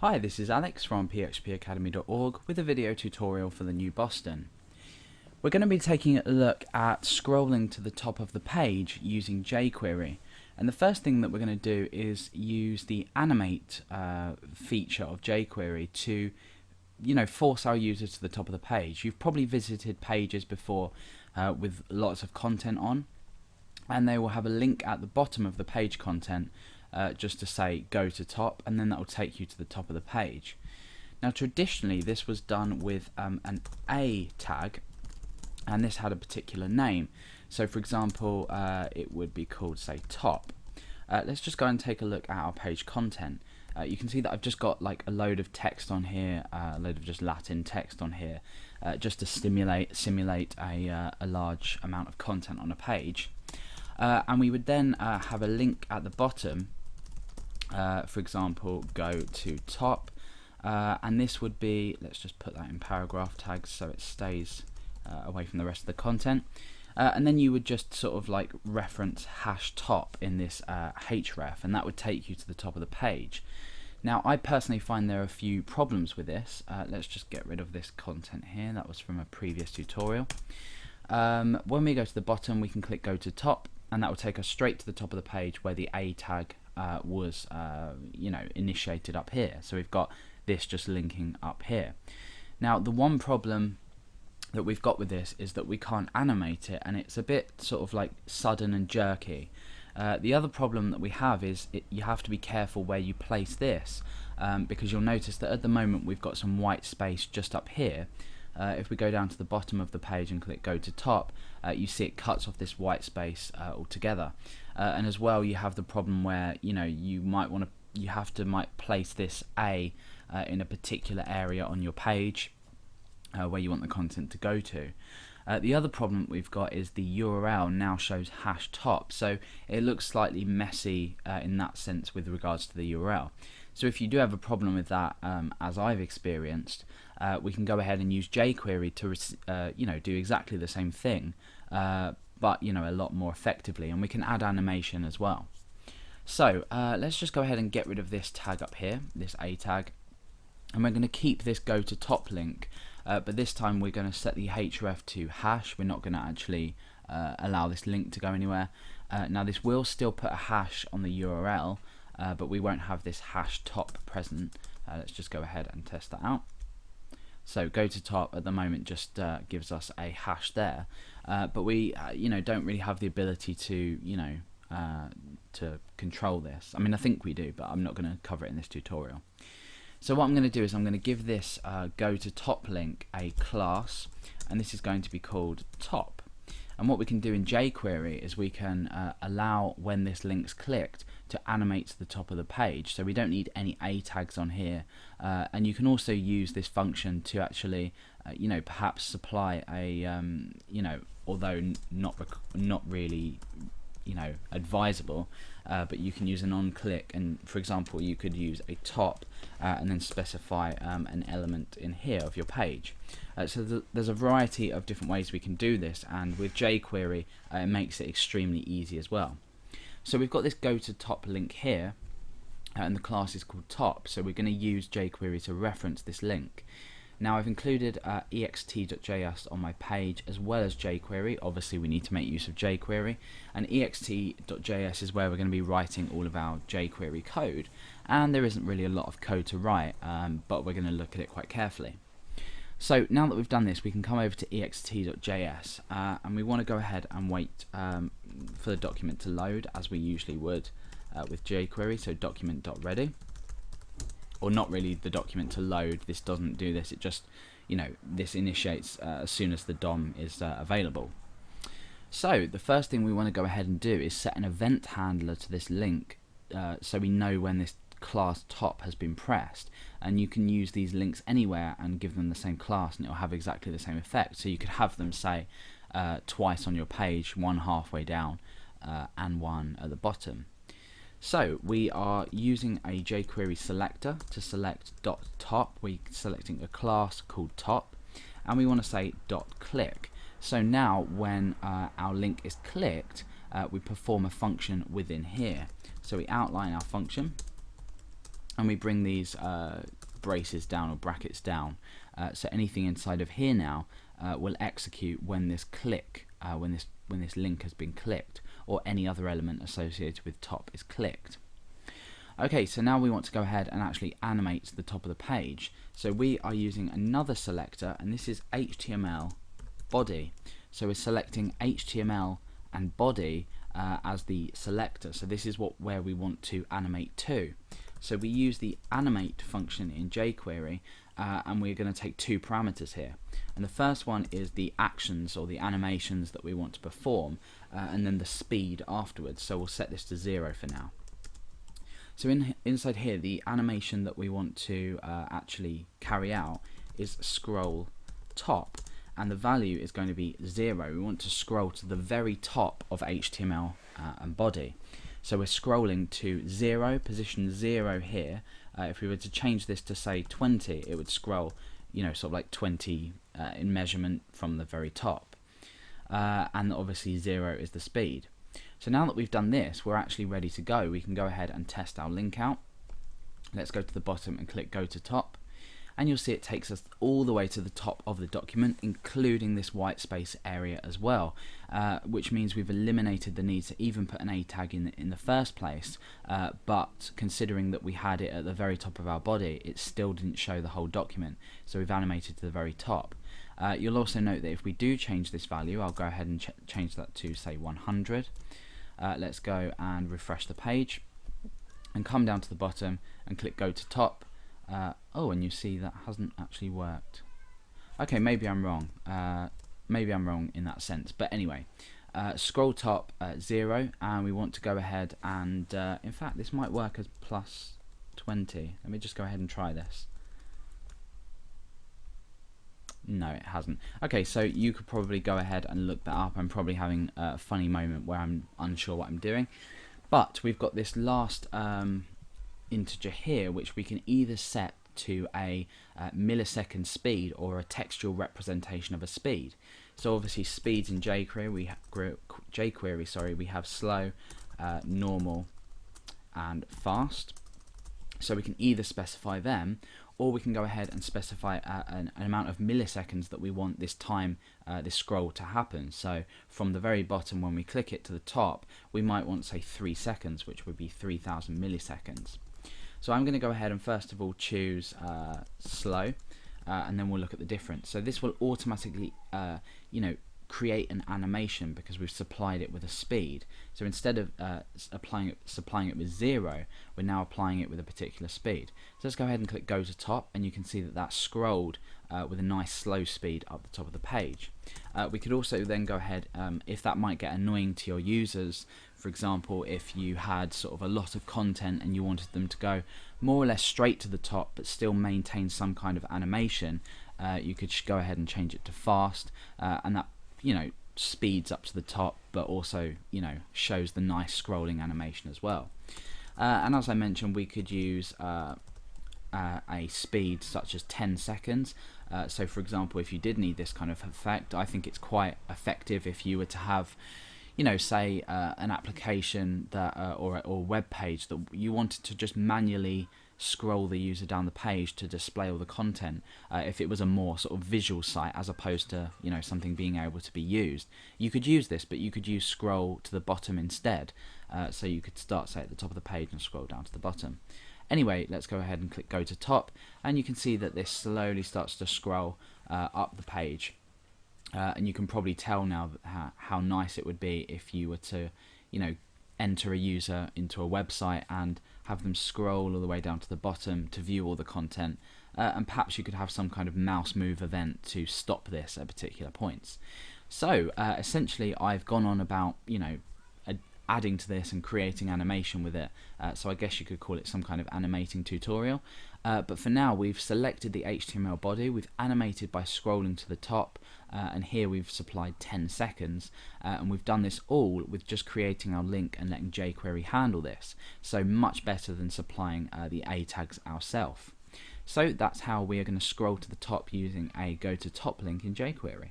Hi, this is Alex from phpacademy.org with a video tutorial for the new Boston. We're going to be taking a look at scrolling to the top of the page using jQuery. And the first thing that we're going to do is use the animate feature of jQuery to force our users to the top of the page. You've probably visited pages before with lots of content on, and they will have a link at the bottom of the page content just to say go to top, and then that will take you to the top of the page. Now traditionally this was done with an A tag, and this had a particular name. So for example it would be called, say, top. Let's just go and take a look at our page content. You can see that I've just got like a load of text on here, a load of just Latin text on here, just to simulate a large amount of content on a page. And we would then have a link at the bottom, for example, go to top, and this would be, let's just put that in paragraph tags so it stays away from the rest of the content, and then you would just sort of like reference #top in this href, and that would take you to the top of the page. Now I personally find there are a few problems with this. Let's just get rid of this content here, that was from a previous tutorial. When we go to the bottom we can click go to top, and that will take us straight to the top of the page where the A tag was initiated up here. So we've got this just linking up here. Now the one problem that we've got with this is that we can't animate it, and it's a bit sort of like sudden and jerky. The other problem that we have is you have to be careful where you place this, because you'll notice that at the moment we've got some white space just up here. If we go down to the bottom of the page and click go to top, you see it cuts off this white space altogether. And as well you have the problem where you might place this A in a particular area on your page where you want the content to go to. The other problem we've got is the URL now shows #top, so it looks slightly messy in that sense with regards to the URL. So if you do have a problem with that, as I've experienced, we can go ahead and use jQuery to do exactly the same thing, but a lot more effectively, and we can add animation as well. So let's just go ahead and get rid of this tag up here, this A tag, and we're going to keep this go to top link, but this time we're going to set the href to #. We're not going to actually allow this link to go anywhere. Now this will still put a hash on the URL, but we won't have this #top present. Let's just go ahead and test that out. So go to top at the moment just gives us a hash there, but we don't really have the ability to to control this. I mean, I think we do, but I'm not going to cover it in this tutorial. So what I'm going to do is I'm going to give this go to top link a class, and this is going to be called top. And what we can do in jQuery is we can allow, when this link's clicked, to animate to the top of the page. So we don't need any A tags on here, and you can also use this function to actually perhaps supply a although not really advisable, but you can use an on click, and for example you could use a top and then specify an element in here of your page. So there's a variety of different ways we can do this, and with jQuery it makes it extremely easy as well. So we've got this go to top link here, and the class is called top, so we're going to use jQuery to reference this link. Now I've included ext.js on my page as well as jQuery. Obviously we need to make use of jQuery, and ext.js is where we're going to be writing all of our jQuery code, and there isn't really a lot of code to write, but we're going to look at it quite carefully. So now that we've done this, we can come over to ext.js, and we want to go ahead and wait for the document to load, as we usually would with jQuery. So document.ready, or not really the document to load, this doesn't do this, it just this initiates as soon as the DOM is available. So the first thing we want to go ahead and do is set an event handler to this link, so we know when this class top has been pressed, and you can use these links anywhere and give them the same class and it will have exactly the same effect. So you could have them, say, twice on your page, one halfway down and one at the bottom. So we are using a jQuery selector to select .top. We're selecting a class called top, and we want to say .click. So now when our link is clicked, we perform a function within here. So we outline our function, and we bring these braces down or brackets down, so anything inside of here now will execute when this click, when this link has been clicked, or any other element associated with top is clicked. Okay, so now we want to go ahead and actually animate the top of the page. So we are using another selector, and this is HTML body. So we're selecting HTML and body as the selector. So this is where we want to animate to. So we use the animate function in jQuery, and we're going to take two parameters here. And the first one is the actions or the animations that we want to perform, and then the speed afterwards. So we'll set this to 0 for now. So inside here, the animation that we want to actually carry out is scroll top, and the value is going to be 0. We want to scroll to the very top of HTML and body. So we're scrolling to 0, position 0 here. If we were to change this to say 20, it would scroll, you know, sort of like 20 in measurement from the very top. And obviously 0 is the speed. So now that we've done this, we're actually ready to go. We can go ahead and test our link out. Let's go to the bottom and click go to top, and you'll see it takes us all the way to the top of the document, including this white space area as well, which means we've eliminated the need to even put an A tag in the first place, but considering that we had it at the very top of our body, it still didn't show the whole document, so we've animated to the very top. You'll also note that if we do change this value, I'll go ahead and change that to say 100. Let's go and refresh the page and come down to the bottom and click go to top. Oh, and you see that hasn't actually worked. Okay, maybe I'm wrong. Maybe I'm wrong in that sense. But anyway, scroll top 0, and we want to go ahead and, in fact, this might work as plus 20. Let me just go ahead and try this. No, it hasn't. Okay, so you could probably go ahead and look that up. I'm probably having a funny moment where I'm unsure what I'm doing. But we've got this last integer here, which we can either set to a millisecond speed or a textual representation of a speed. So obviously speeds in jQuery, we have slow, normal, and fast. So we can either specify them, or we can go ahead and specify an amount of milliseconds that we want this time, this scroll to happen. So from the very bottom, when we click it, to the top, we might want, say, 3 seconds, which would be 3,000 milliseconds. So I'm going to go ahead and first of all choose slow, and then we'll look at the difference. So this will automatically, create an animation because we've supplied it with a speed. So instead of supplying it with 0, we're now applying it with a particular speed. So let's go ahead and click go to top, and you can see that that's scrolled with a nice slow speed up the top of the page. We could also then go ahead, if that might get annoying to your users, for example, if you had sort of a lot of content and you wanted them to go more or less straight to the top but still maintain some kind of animation, you could go ahead and change it to fast, and that, speeds up to the top, but also, shows the nice scrolling animation as well. And as I mentioned, we could use a speed such as 10 seconds. So for example, if you did need this kind of effect, I think it's quite effective if you were to have, say an application that or a web page that you wanted to just manually scroll the user down the page to display all the content. If it was a more sort of visual site as opposed to something being able to be used, you could use this, but you could use scroll to the bottom instead. So you could start, say, at the top of the page and scroll down to the bottom. Anyway, let's go ahead and click go to top, and you can see that this slowly starts to scroll up the page. And you can probably tell now how nice it would be if you were to, enter a user into a website and have them scroll all the way down to the bottom to view all the content, and perhaps you could have some kind of mouse move event to stop this at particular points. So essentially I've gone on about adding to this and creating animation with it, so I guess you could call it some kind of animating tutorial, but for now we've selected the HTML body, we've animated by scrolling to the top, and here we've supplied 10 seconds, and we've done this all with just creating our link and letting jQuery handle this, so much better than supplying the A tags ourselves. So that's how we are going to scroll to the top using a go to top link in jQuery.